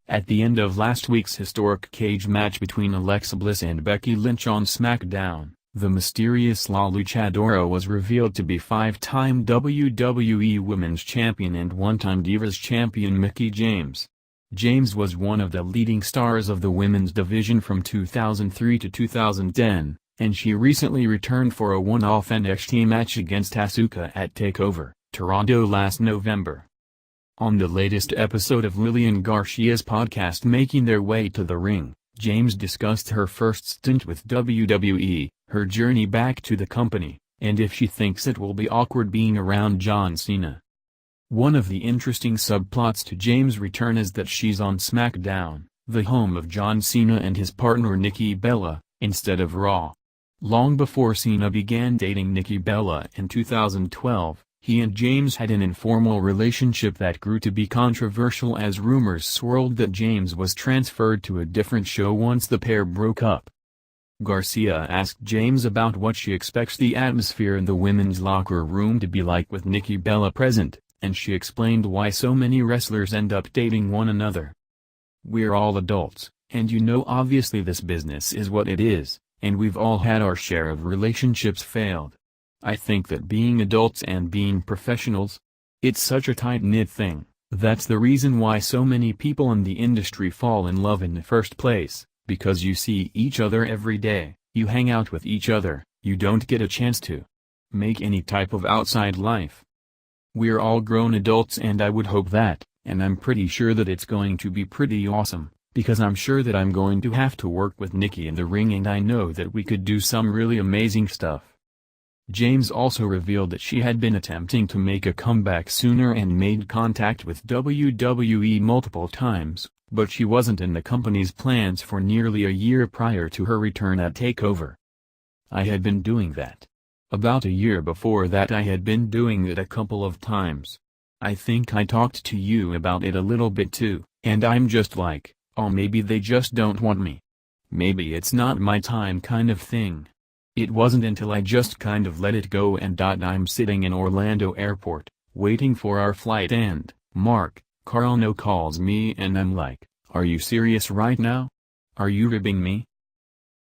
At the end of last week's historic cage match between Alexa Bliss and Becky Lynch on SmackDown, the mysterious La Luchadora was revealed to be five-time WWE Women's Champion and one-time Divas Champion Mickie James. James was one of the leading stars of the women's division from 2003 to 2010, and she recently returned for a one-off NXT match against Asuka at TakeOver, Toronto last November. On the latest episode of Lillian Garcia's podcast Making Their Way to the Ring, James discussed her first stint with WWE, her journey back to the company, and if she thinks it will be awkward being around John Cena. One of the interesting subplots to James' return is that she's on SmackDown, the home of John Cena and his partner Nikki Bella, instead of Raw. Long before Cena began dating Nikki Bella in 2012, he and James had an informal relationship that grew to be controversial as rumors swirled that James was transferred to a different show once the pair broke up. Garcia asked James about what she expects the atmosphere in the women's locker room to be like with Nikki Bella present, and she explained why so many wrestlers end up dating one another. "We're all adults, and obviously this business is what it is, and we've all had our share of relationships failed. I think that being adults and being professionals, it's such a tight-knit thing. That's the reason why so many people in the industry fall in love in the first place, because you see each other every day, you hang out with each other, you don't get a chance to make any type of outside life. We're all grown adults and I would hope that, and I'm pretty sure that it's going to be pretty awesome, because I'm sure that I'm going to have to work with Nikki in the ring and I know that we could do some really amazing stuff." James also revealed that she had been attempting to make a comeback sooner and made contact with WWE multiple times, but she wasn't in the company's plans for nearly a year prior to her return at TakeOver. "I had been doing that. About a year before that I had been doing it a couple of times. I think I talked to you about it a little bit too, and I'm just like, oh maybe they just don't want me. Maybe it's not my time kind of thing. It wasn't until I just kind of let it go and I'm sitting in Orlando airport, waiting for our flight and, Mark Carlno calls me and I'm like, are you serious right now? Are you ribbing me?